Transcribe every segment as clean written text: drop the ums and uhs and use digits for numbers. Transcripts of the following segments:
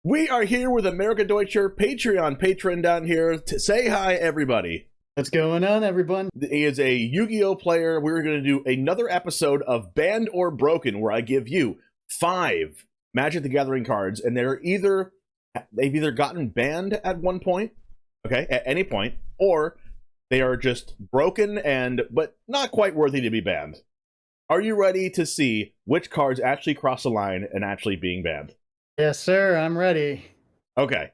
We are here with America Deutscher Patreon patron down here to say hi, everybody. What's going on, everyone? He is a Yu-Gi-Oh player. We're going to do another episode of Banned or Broken, where I give you 5 Magic the Gathering cards, and they've either gotten banned at one point, okay, at any point, or they are just broken but not quite worthy to be banned. Are you ready to see which cards actually cross the line and actually being banned? Yes, sir. I'm ready. Okay.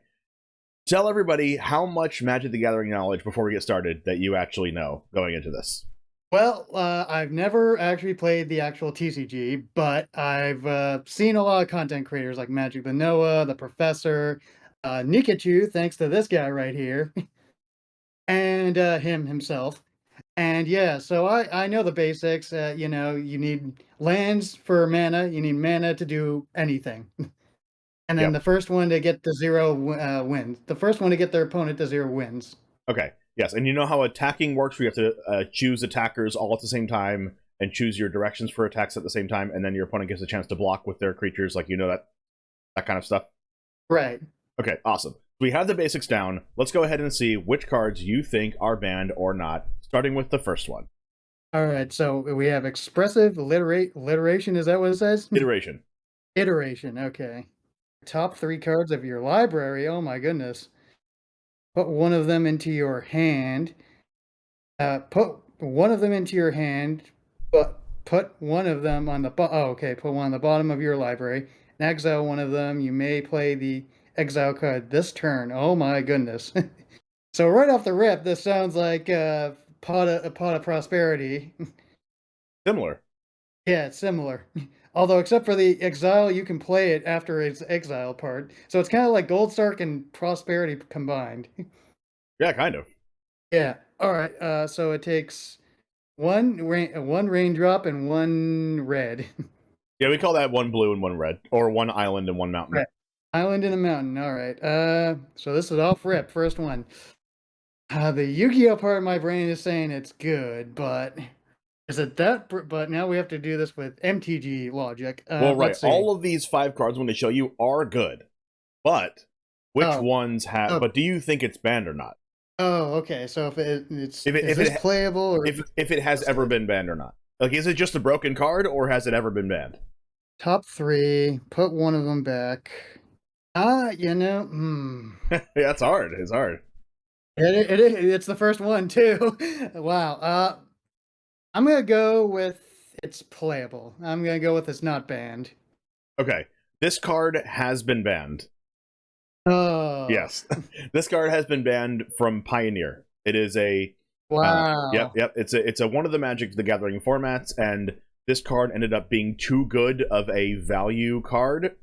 Tell everybody how much Magic the Gathering knowledge before we get started that you actually know going into this. Well, I've never actually played the actual TCG, but I've seen a lot of content creators like Magic the Noah, the Professor, Nikachu, thanks to this guy right here, and him himself. And yeah, so I know the basics. You need lands for mana. You need mana to do anything. And then Yep. the first one to get to 0 wins. The first one to get their opponent to 0 wins. Okay. Yes, and you know how attacking works? We have to choose attackers all at the same time and choose your directions for attacks at the same time, and then your opponent gets a chance to block with their creatures, like that kind of stuff. Right. Okay, awesome. We have the basics down. Let's go ahead and see which cards you think are banned or not, starting with the first one. All right, so we have expressive alliteration. Is that what it says? Iteration. Iteration. Okay. Top 3 cards of your library. Oh my goodness. Put one of them into your hand. Put one of them into your hand, but put one of them on the put one on the bottom of your library. And exile one of them. You may play the exile card this turn. Oh my goodness. So right off the rip, this sounds like a pot of prosperity. Similar. Yeah, it's similar. Although, except for the exile, you can play it after its exile part. So it's kind of like Goldstark and Prosperity combined. Yeah, kind of. Yeah. All right. So it takes one raindrop and 1 red. Yeah, we call that 1 blue and 1 red, or 1 island and 1 mountain. Right. Island and a mountain. All right. So this is off rip. First one. The Yu-Gi-Oh part of my brain is saying it's good, but is it that? But now we have to do this with MTG logic. Well, right. Let's see. All of these 5 cards, when they show you, are good. But which ones have... Oh. But do you think it's banned or not? Oh, okay. So if it's playable, or if it has ever been banned or not? Like, is it just a broken card, or has it ever been banned? Top 3, put one of them back. Yeah, it's hard. It's hard. It's the first one too. Wow. I'm gonna go with it's playable. I'm gonna go with it's not banned. Okay, this card has been banned. Oh. Yes, this card has been banned from Pioneer. It is a wow. Yep. It's a one of the Magic the Gathering formats, and this card ended up being too good of a value card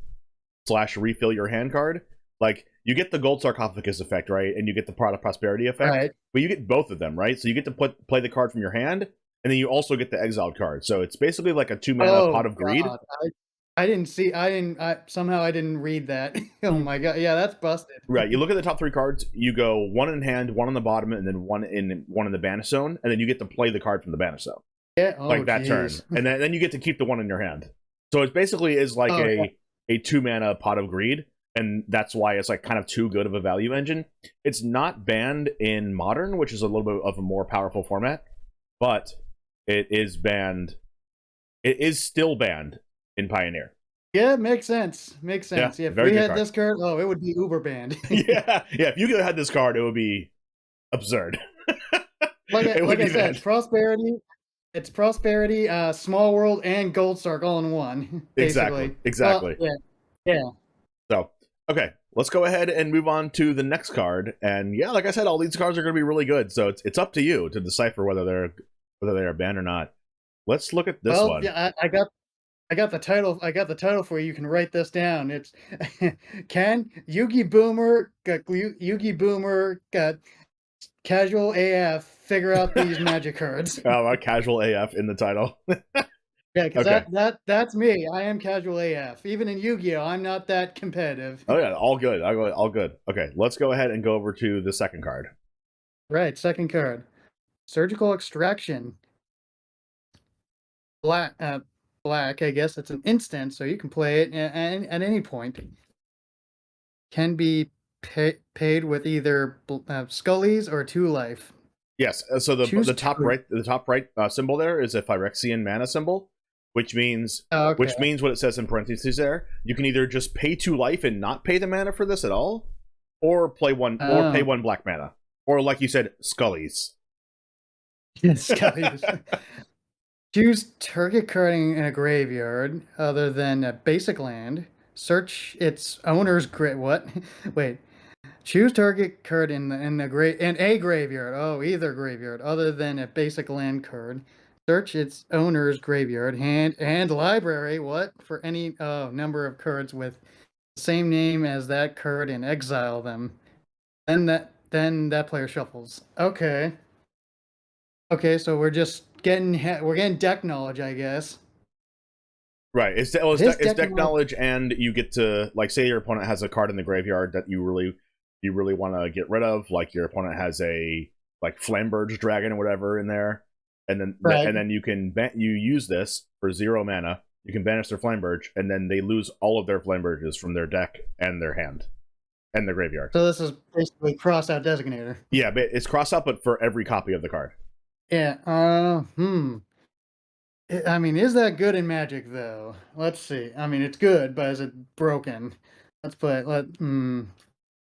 / refill your hand card. Like, you get the Gold Sarcophagus effect, right? And you get the Pot of Prosperity effect. Right. But you get both of them, right? So you get to play the card from your hand, and then you also get the exiled card. So it's basically like a 2-mana Pot of Greed. God. I somehow I didn't read that. Oh my god. Yeah, that's busted. Right. You look at the top 3 cards, you go 1 in hand, 1 on the bottom, and then one in the banish zone, and then you get to play the card from the banish zone. Yeah, like that turn. And then you get to keep the 1 in your hand. So it basically is like a 2-mana Pot of Greed. And that's why it's like kind of too good of a value engine. It's not banned in Modern, which is a little bit of a more powerful format, but it is banned. It is still banned in Pioneer. Yeah, makes sense. Makes sense. Yeah, if we had this card, it would be uber banned. yeah. If you could have had this card, it would be absurd. like I said, prosperity. It's prosperity, small world, and Goldstark all in one. Basically. Exactly. Yeah. So, okay, let's go ahead and move on to the next card. And yeah, like I said, all these cards are going to be really good. So it's up to you to decipher whether they are banned or not. Let's look at this one. Yeah, I got the title. I got the title for you. You can write this down. It's Can Yugi Boomer Casual AF figure out these magic cards? Oh, Casual AF in the title. Yeah, because that's me. I am casual AF. Even in Yu-Gi-Oh, I'm not that competitive. Oh yeah, all good. All good. Okay, let's go ahead and go over to the second card. Right, second card. Surgical Extraction. Black, I guess it's an instant, so you can play it at any point. can be paid with either Scully's or 2 life. Yes. So Choose the top 2. right symbol there is a Phyrexian mana symbol, which means Oh, okay. what it says in parentheses there. You can either just pay 2 life and not pay the mana for this at all, or pay 1 black mana, or like you said, Scully's. Scully's. Choose target card in a graveyard other than a basic land. Search its owner's what? Wait. Choose target card in a graveyard. Oh, either graveyard other than a basic land card. Search its owner's graveyard and library. What for any number of cards with the same name as that card and exile them. Then that player shuffles. Okay. Okay, so we're getting deck knowledge, I guess. Right. It's deck knowledge, and you get to, like, say your opponent has a card in the graveyard that you really want to get rid of, like your opponent has a like Flamberge Dragon or whatever in there, and then you use this for 0 mana. You can banish their Flamberge, and then they lose all of their Flamberges from their deck and their hand and their graveyard. So this is basically cross out designator. Yeah, but it's cross out, but for every copy of the card. Yeah. I mean, is that good in Magic though? Let's see. I mean, it's good, but is it broken? Let's play.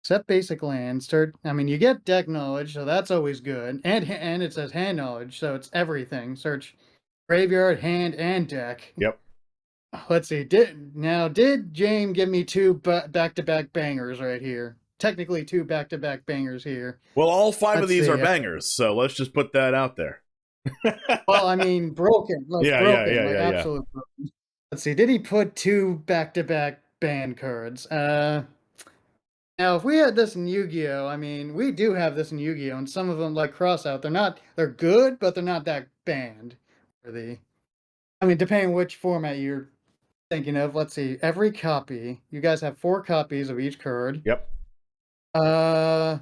Set basic land. Start. I mean, you get deck knowledge, so that's always good, and it says hand knowledge, so it's everything. Search graveyard, hand, and deck. Yep. Let's see. Did Jame give me 2 back-to-back bangers right here? Technically 2 back-to-back bangers here. Well, all 5 of these are bangers, so let's just put that out there. Well, I mean, broken. Yeah. Absolutely broken. Let's see. Did he put 2 back-to-back ban cards? Now, if we had this in Yu-Gi-Oh, I mean, we do have this in Yu-Gi-Oh, and some of them like cross out. They're good, but they're not that banned worthy. I mean, depending which format you're thinking of. Let's see. Every copy. You guys have 4 copies of each card. Yep. All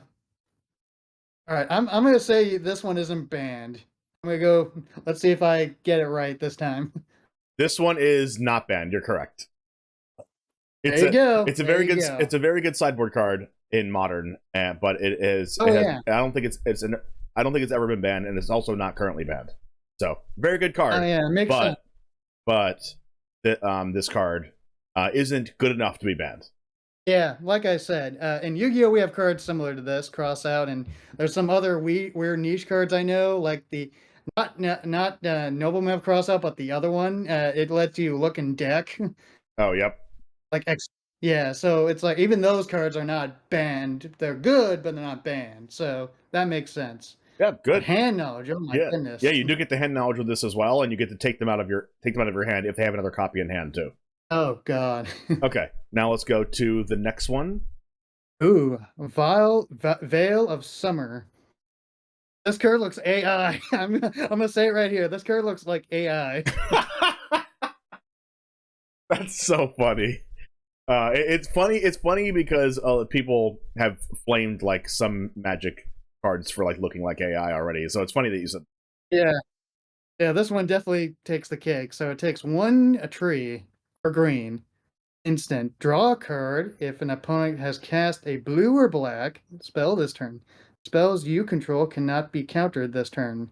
right. I'm gonna say this one isn't banned. I'm gonna go. Let's see if I get it right this time. This one is not banned. You're correct. There you go. It's a very good. It's a very good sideboard card in Modern, but it is. I don't think I don't think it's ever been banned, and it's also not currently banned. So very good card. Oh yeah, it makes sense. But this card isn't good enough to be banned. Yeah, like I said, in Yu-Gi-Oh, we have cards similar to this, cross out, and there's some other weird niche cards I know, like the not Nobleman of cross out, but the other one. It lets you look in deck. Oh, yep. Yeah, so it's like even those cards are not banned. They're good, but they're not banned. So that makes sense. Yeah, good. But hand knowledge. Oh my goodness. Yeah, you do get the hand knowledge with this as well, and you get to take them out of your hand if they have another copy in hand too. Oh god. Okay, now let's go to the next one. Ooh, Veil of Summer. This card looks AI. I'm gonna say it right here. This card looks like AI. That's so funny. It's funny because people have flamed like some Magic cards for like looking like AI already. So it's funny that you said. Yeah. This one definitely takes the cake. So it takes a tree or green. Instant. Draw a card if an opponent has cast a blue or black spell this turn. Spells you control cannot be countered this turn.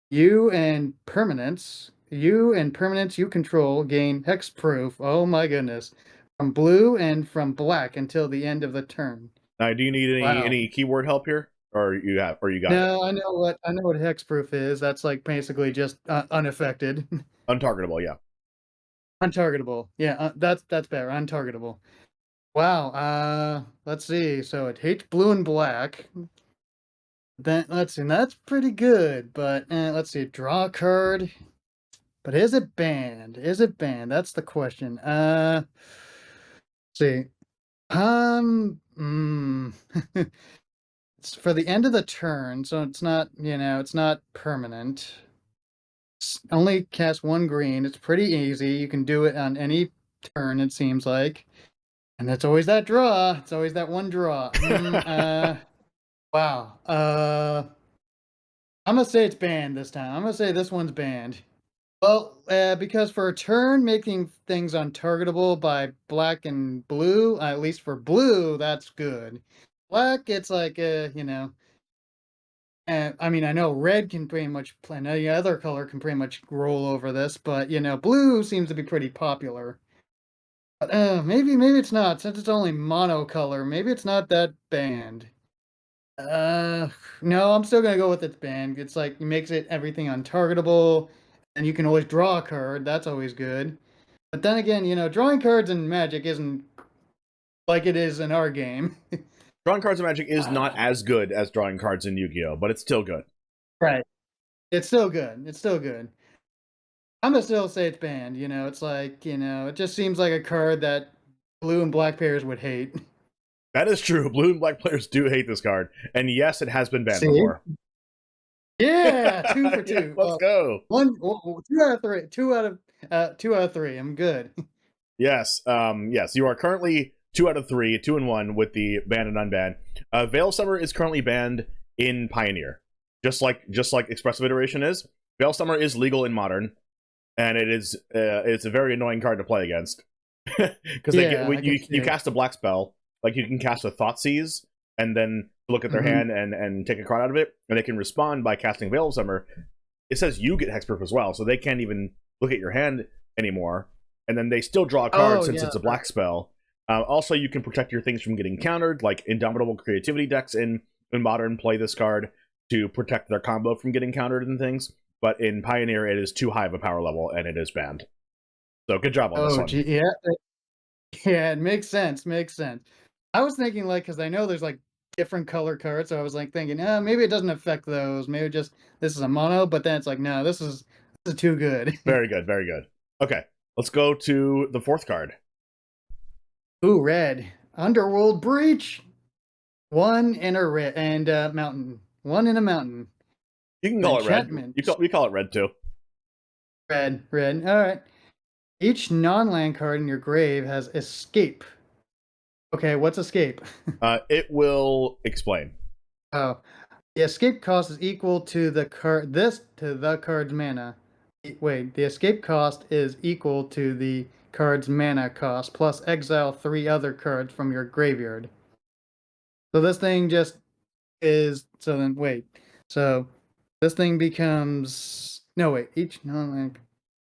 You and permanents you control gain hexproof. Oh my goodness. From blue and from black until the end of the turn. Now, do you need any keyword help here? Or you got it? No, I know what hexproof is. That's like basically just unaffected. Untargetable, yeah. Untargetable. Yeah, that's better. Untargetable. Wow. Let's see. So it hates blue and black. Then let's see. That's pretty good. But let's see. Draw a card. But is it banned? That's the question. Let's see. It's for the end of the turn, so it's not, it's not permanent. Only cast 1 green. It's pretty easy. You can do it on any turn, it seems like. And it's always that draw. It's always that one draw. Wow. I'm going to say it's banned this time. I'm going to say this one's banned. Well, because for a turn, making things untargetable by black and blue, at least for blue, that's good. Black, it's like, I mean, I know red can pretty much, and any other color can pretty much roll over this, but, blue seems to be pretty popular. But, maybe it's not, since it's only monocolor, maybe it's not that banned. Uh, no, I'm still gonna go with its banned. It's like, it makes it everything untargetable, and you can always draw a card, that's always good. But then again, drawing cards in Magic isn't like it is in our game. Drawing cards in Magic is not as good as drawing cards in Yu-Gi-Oh, but it's still good. Right. It's still good. It's still good. I'm gonna still say it's banned. It's like, it just seems like a card that blue and black players would hate. That is true. Blue and black players do hate this card, and yes, it has been banned See? before. Yeah, 2 for 2. Yeah, let's go. 2 out of 3. 2 out of 3. I'm good. Yes, yes, you are currently 2 out of 3, 2 and 1 with the banned and unbanned. Veil Summer is currently banned in Pioneer, just like Expressive Iteration is. Veil Summer is legal in Modern, and it's a very annoying card to play against because you cast a black spell, like you can cast a Thoughtseize and then look at their hand and take a card out of it, and they can respond by casting Veil Summer. It says you get hexproof as well, so they can't even look at your hand anymore. And then they still draw a card since it's a black spell. Also, you can protect your things from getting countered, like Indomitable Creativity decks in Modern play this card to protect their combo from getting countered and things. But in Pioneer, it is too high of a power level, and it is banned. So good job on this one. Yeah, it makes sense. Makes sense. I was thinking, like, because I know there's like different color cards, so I was like thinking, maybe it doesn't affect those. Maybe just this is a mono, but then it's like, no, this is too good. Very good, very good. Okay, let's go to the fourth card. Ooh, red. Underworld Breach. 1 and a red and mountain. 1 in a mountain. You can call it red. We call it red too. Red. All right. Each non-land card in your grave has escape. Okay, what's escape? It will explain. Oh, the escape cost is equal to the card's mana. Wait, the escape cost is equal to the card's mana cost plus exile 3 other cards from your graveyard. So this thing just is. So then, wait. So this thing becomes. No, wait. Each non-land.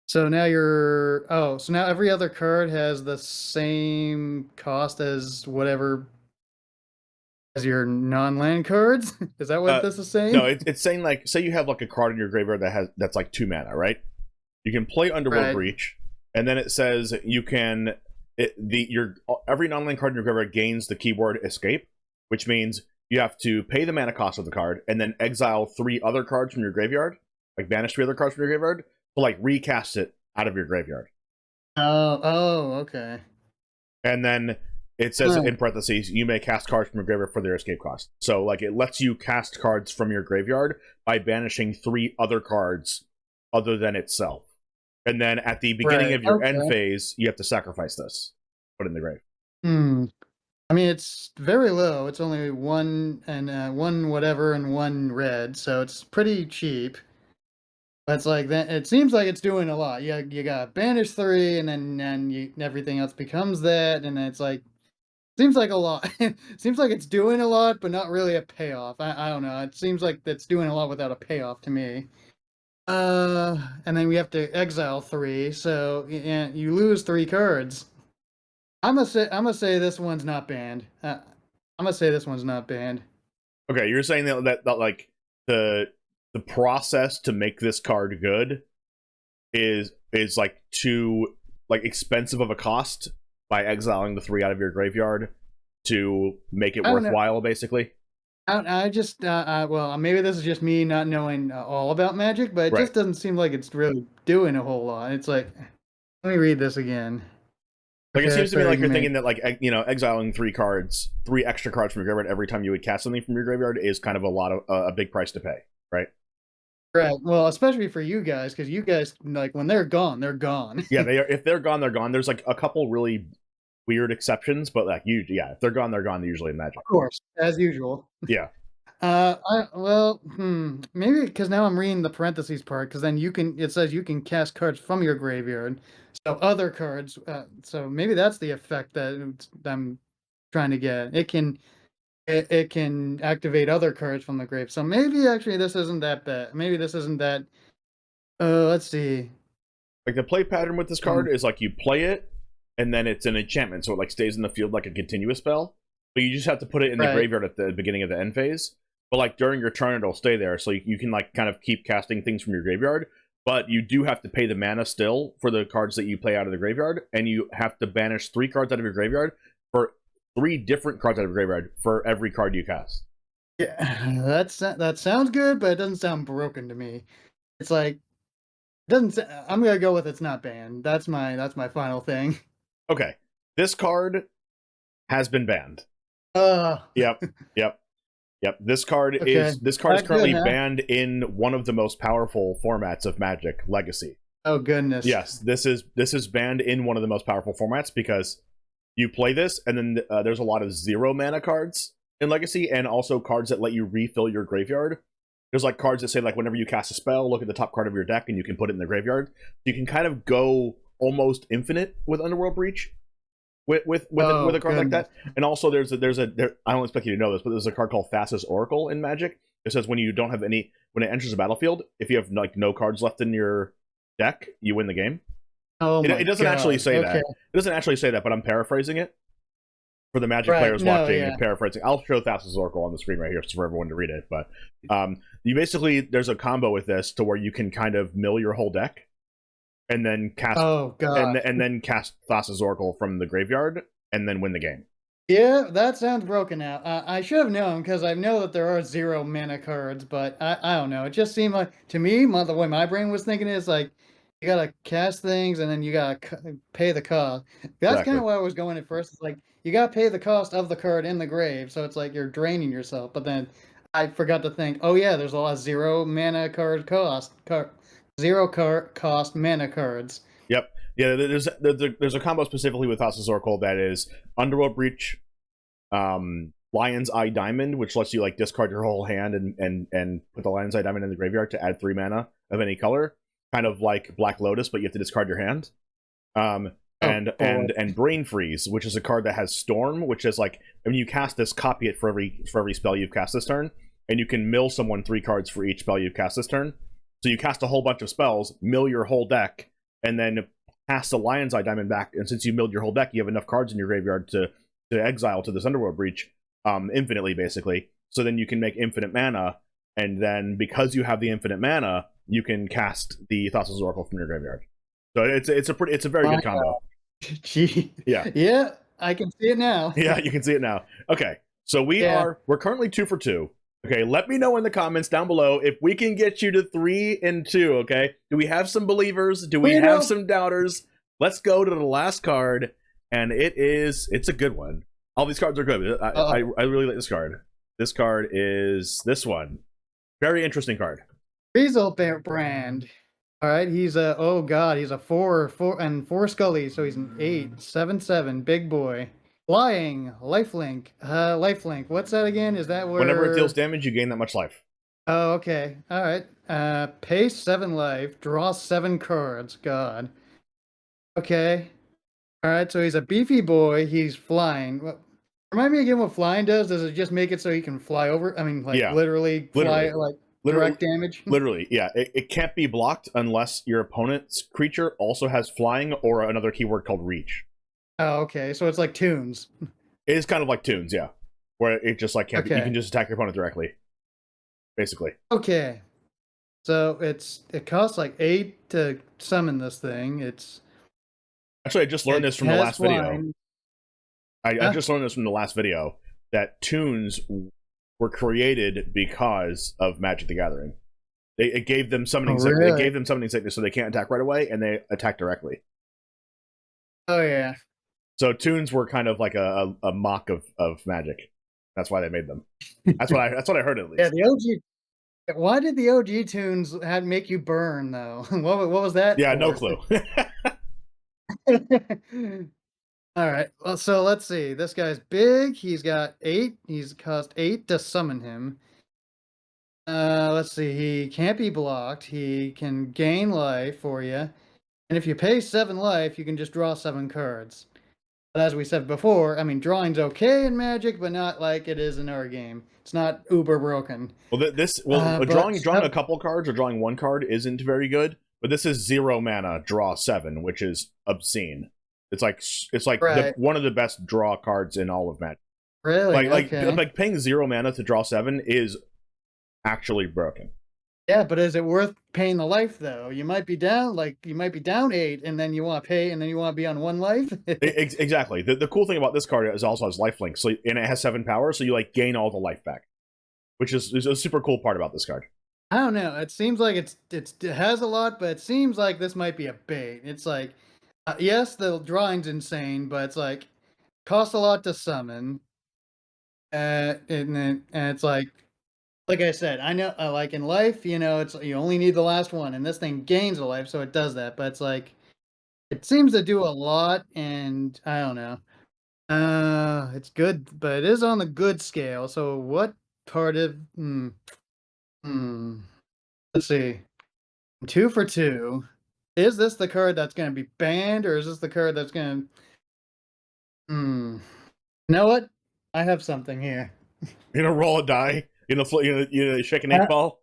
So now you're. Oh, so now every other card has the same cost as whatever. As your non-land cards? Is that what this is saying? No, it's saying, like, say you have like a card in your graveyard that's like 2 mana, right? You can play Underworld Breach, and then it says you can every non-land card in your graveyard gains the keyword escape, which means you have to pay the mana cost of the card and then exile 3 other cards from your graveyard, like banish 3 other cards from your graveyard, to like recast it out of your graveyard. Oh, okay. And then it says in parentheses, you may cast cards from your graveyard for their escape cost. So, like, it lets you cast cards from your graveyard by banishing 3 other cards other than itself. And then at the beginning of your end phase, you have to sacrifice this. Put it in the grave. I mean, it's very low. It's only 1 and 1 whatever and 1 red, so it's pretty cheap. But it's like that. It seems like it's doing a lot. You got banish 3, and then everything else becomes that, and it's like seems like a lot. Seems like it's doing a lot, but not really a payoff. I don't know. It seems like it's doing a lot without a payoff to me. And then we have to exile 3, so you lose 3 cards. I'm gonna say this one's not banned. I'm gonna say this one's not banned. Okay, you're saying that like the process to make this card good is like too like expensive of a cost by exiling the 3 out of your graveyard to make it worthwhile, basically. I just well, maybe this is just me not knowing all about Magic, but it just doesn't seem like it's really doing a whole lot. It's like, let me read this again. Like, it seems to me like you're thinking that, like, exiling 3 extra cards from your graveyard every time you would cast something from your graveyard is kind of a big price to pay, right? Right. Well, especially for you guys, because you guys, like, when they're gone, they're gone. Yeah, they are. If they're gone, they're gone. There's like a couple really weird exceptions, but like, if they're gone, they're gone. They're usually in Magic. Of course, as usual. Yeah. Maybe because now I'm reading the parentheses part, because then it says you can cast cards from your graveyard. So other cards, so maybe that's the effect that I'm trying to get. It can activate other cards from the grave. So maybe actually this isn't that bad. Maybe this isn't that, let's see. Like the play pattern with this card is like you play it, and then it's an enchantment, so it like stays in the field like a continuous spell. But you just have to put it in the graveyard at the beginning of the end phase. But like during your turn, it'll stay there, so you can like kind of keep casting things from your graveyard. But you do have to pay the mana still for the cards that you play out of the graveyard, and you have to banish 3 cards out of your graveyard for 3 different cards out of your graveyard for every card you cast. Yeah, that sounds good, but it doesn't sound broken to me. It's like doesn't. I'm gonna go with it's not banned. That's my final thing. Okay, this card has been banned. Yep. This card is currently banned in one of the most powerful formats of Magic, Legacy. Oh goodness. Yes, this is banned in one of the most powerful formats because you play this, and then there's a lot of 0 mana cards in Legacy, and also cards that let you refill your graveyard. There's like cards that say like whenever you cast a spell, look at the top card of your deck, and you can put it in the graveyard. You can kind of go almost infinite with Underworld Breach. With a card like that, and also I don't expect you to know this, but there's a card called Thassa's Oracle in Magic. It says when it enters the battlefield, if you have like no cards left in your deck, you win the game. It doesn't actually say that. It doesn't actually say that, but I'm paraphrasing it for the Magic players watching. Yeah. Paraphrasing. I'll show Thassa's Oracle on the screen right here for everyone to read it. But there's a combo with this to where you can kind of mill your whole deck. And then cast and then cast Thassa's Oracle from the graveyard, and then win the game. Yeah, that sounds broken out. I should have known, because I know that there are 0 mana cards, but I don't know. It just seemed like, to me, the way my brain was thinking is like, you gotta cast things, and then you gotta pay the cost. That's kind of why I was going at first. It's like, you gotta pay the cost of the card in the grave, so it's like you're draining yourself. But then I forgot to think, oh yeah, there's a lot of 0 mana card cost. 0 cost mana cards. Yep. Yeah, there's a combo specifically with Thassa's Oracle that is Underworld Breach, Lion's Eye Diamond, which lets you like discard your whole hand and put the Lion's Eye Diamond in the graveyard to add 3 mana of any color, kind of like Black Lotus, but you have to discard your hand. And Brain Freeze, which is a card that has Storm, which is like when you cast this, copy it for every spell you've cast this turn, and you can mill someone 3 cards for each spell you've cast this turn. So you cast a whole bunch of spells, mill your whole deck, and then cast the Lion's Eye Diamond back. And since you milled your whole deck, you have enough cards in your graveyard to exile to this Underworld Breach infinitely, basically. So then you can make infinite mana, and then because you have the infinite mana, you can cast the Thassa's Oracle from your graveyard. So it's a very good combo. Gee. Yeah. Yeah, I can see it now. Yeah, you can see it now. Okay, so we're currently 2 for 2. Okay, let me know in the comments down below if we can get you to 3 and 2, okay? Do we have some believers? Do we have some doubters? Let's go to the last card, and it's a good one. All these cards are good. I really like this card. This card is this one. Very interesting card. Weasel Brand. All right, he's a, he's a 4 Scully, so he's an 8/7/7, big boy. Flying, lifelink. Lifelink. What's that again? Is that where... Whenever it deals damage, you gain that much life. Oh, okay. All right. Pay 7 life. Draw 7 cards. God. Okay. All right, so he's a beefy boy. He's flying. Remind me again what flying does. Does it just make it so he can fly over? I mean, like, literally fly, like, direct damage? Literally, yeah. It can't be blocked unless your opponent's creature also has flying or another keyword called reach. Oh, okay. So it's like Tunes. It is kind of like Tunes, yeah. Where it just like can't you can just attack your opponent directly. Basically. Okay. So it costs like 8 to summon this thing. Actually, I just learned this from the last video. I just learned this from the last video that Tunes were created because of Magic the Gathering. It gave them summoning sickness. It gave them summoning sickness, so they can't attack right away, and they attack directly. Oh yeah. So Tunes were kind of like a mock of Magic. That's why they made them. That's what I heard at least. Yeah, the OG. Why did the OG Tunes make you burn though? What was that? Yeah, no clue. All right. Well, so let's see. This guy's big. He's got 8. He's cost 8 to summon him. Let's see. He can't be blocked. He can gain life for you, and if you pay 7 life, you can just draw 7 cards. But as we said before, I mean, drawing's okay in Magic, but not like it is in our game. It's not uber broken. Well, But drawing a couple cards or drawing one card isn't very good. But this is 0 mana, draw 7, which is obscene. It's like right, one of the best draw cards in all of Magic. really, okay, Like paying 0 mana to draw 7 is actually broken. yeah. But is it worth paying the life though? You might be down, you might be down 8, and then you want to pay, and then you want to be on 1 life. Exactly. The cool thing about this card is also has lifelink, and it has 7 power, so you like gain all the life back, which is a super cool part about this card. I don't know. It seems like it has a lot, but it seems like this might be a bait. It's like, yes, the drawing's insane, but it's like costs a lot to summon, and it's like I said, I know, like in life, it's you only need the last one, and this thing gains a life, so it does that. But it's like it seems to do a lot, and I don't know. It's good, but it is on the good scale. So what part of? Hmm. Let's see. 2 for 2. Is this the card that's going to be banned, or is this the card that's going to? Hmm. You know what? I have something here. You know, roll a die. You shake an 8-ball.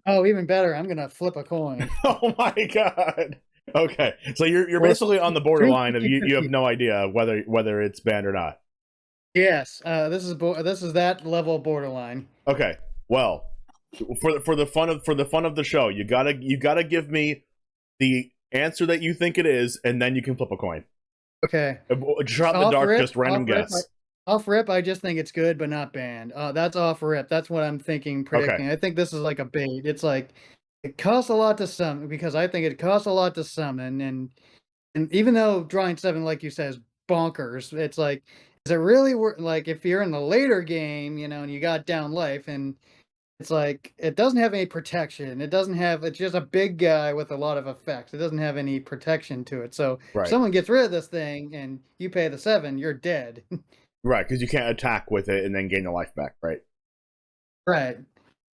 Oh, even better. I'm gonna flip a coin. Oh my god. Okay, so you're Well, basically on the borderline of you have 50-50. no idea whether it's banned or not. Yes. This is that level borderline. Okay, well, for the fun of the show, you gotta give me the answer that you think it is, and then you can flip a coin. Okay. Shot in the dark, just random guess. Off rip, I just think it's good, but not banned. That's off rip. That's what I'm thinking, Okay, predicting. I think this is like a bait. It's like it costs a lot to summon because I think it costs a lot to summon, and even though drawing 7, like you said, is bonkers, it's like, is it really worth? Like if you're in the later game, and you got down life, and it's like it doesn't have any protection. It doesn't have. It's just a big guy with a lot of effects. It doesn't have any protection to it. So if right, someone gets rid of this thing and you pay the 7, you're dead. right, because you can't attack with it and then gain the life back, right? Right.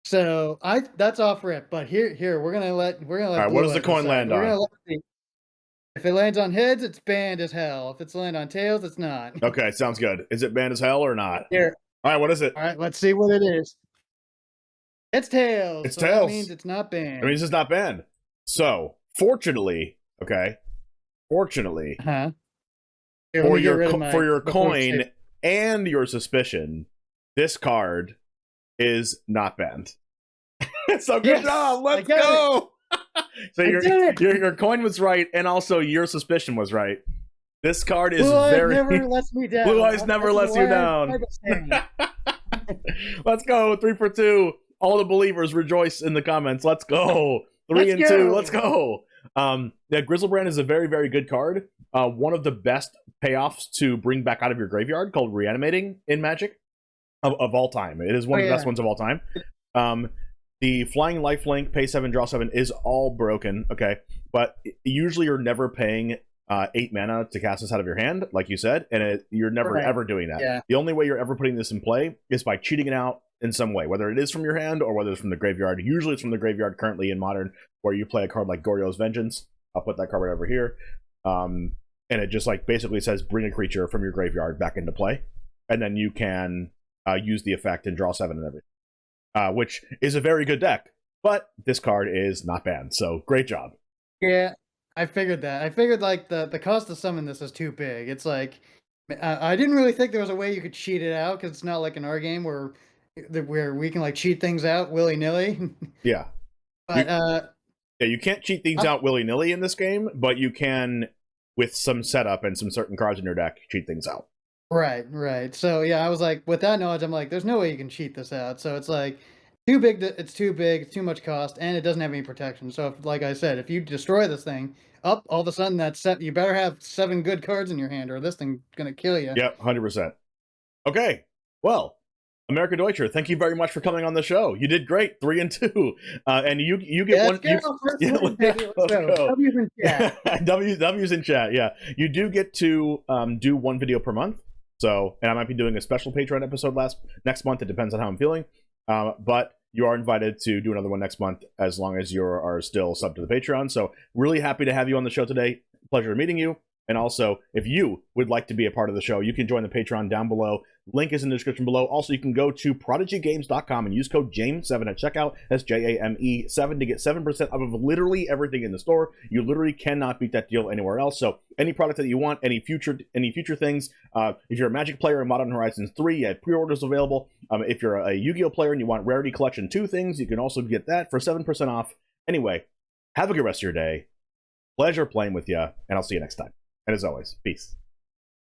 So that's off rip. But here we're gonna let All right, what does Blue the Eyes coin decide. land We're on? gonna let if it lands on heads, it's banned as hell. If it's land on tails, it's not. Okay, sounds good. Is it banned as hell or not? Here. All right, what is it? All right, let's see what it is. It's tails. It's So that tails. means it's not I mean, banned. this is not banned. So, fortunately, okay, fortunately, Huh? Here, let me get rid of my for your before it coin saves. and your suspicion, this card is not banned. So good Yes, job. I Let's got it. go. So I did it. your coin was right, and also your suspicion was right. This card is Blue Eyes very never lets me down. Blue Eyes never This is lets you why I down. tried to stand. Let's go. 3 for 2. All the believers rejoice in the comments. Let's go. 3 and 2. Let's go. Yeah, Grizzlebrand is a very, very good card. One of the best payoffs to bring back out of your graveyard, called Reanimating in Magic, of all time. It is one of the best ones of all time. The flying lifelink, pay 7, draw 7 is all broken, okay? But usually you're never paying 8 mana to cast this out of your hand, like you said, and you're never ever doing that. Yeah. The only way you're ever putting this in play is by cheating it out in some way, whether it is from your hand or whether it's from the graveyard. Usually it's from the graveyard currently in Modern, where you play a card like Goryo's Vengeance. I'll put that card right over here. And it just like basically says bring a creature from your graveyard back into play. And then you can use the effect and draw 7 and everything. Which is a very good deck. But this card is not banned, so great job. Yeah, I figured that. I figured like the cost to summon this is too big. It's like I didn't really think there was a way you could cheat it out because it's not like in our game where we can like cheat things out willy nilly. Yeah. But Yeah, you can't cheat things out willy-nilly in this game, but you can, with some setup and some certain cards in your deck, cheat things out. right. So yeah, I was like, with that knowledge, I'm like, there's no way you can cheat this out. So it's like too big. It's too big. It's too much cost, and it doesn't have any protection. So, like I said, if you destroy this thing, all of a sudden that's set. You better have 7 good cards in your hand, or this thing's gonna kill you. Yep, 100%. Okay, well, America Deutscher, thank you very much for coming on the show. You did great, 3 and 2, and you get one. Let's go. W's in chat. W's in chat. Yeah, you do get to do 1 video per month. So, and I might be doing a special Patreon episode next month. It depends on how I'm feeling. But you are invited to do another one next month as long as you are still sub to the Patreon. So really happy to have you on the show today. Pleasure meeting you. And also, if you would like to be a part of the show, you can join the Patreon down below. Link is in the description below. Also, you can go to prodigygames.com and use code JAME7 at checkout. That's JAME7 to get 7% off of literally everything in the store. You literally cannot beat that deal anywhere else. So any product that you want, any future things, if you're a Magic player in Modern Horizons 3, you have pre-orders available. If you're a Yu-Gi-Oh player and you want Rarity Collection 2 things, you can also get that for 7% off. Anyway, have a good rest of your day. Pleasure playing with you, and I'll see you next time. And as always, peace.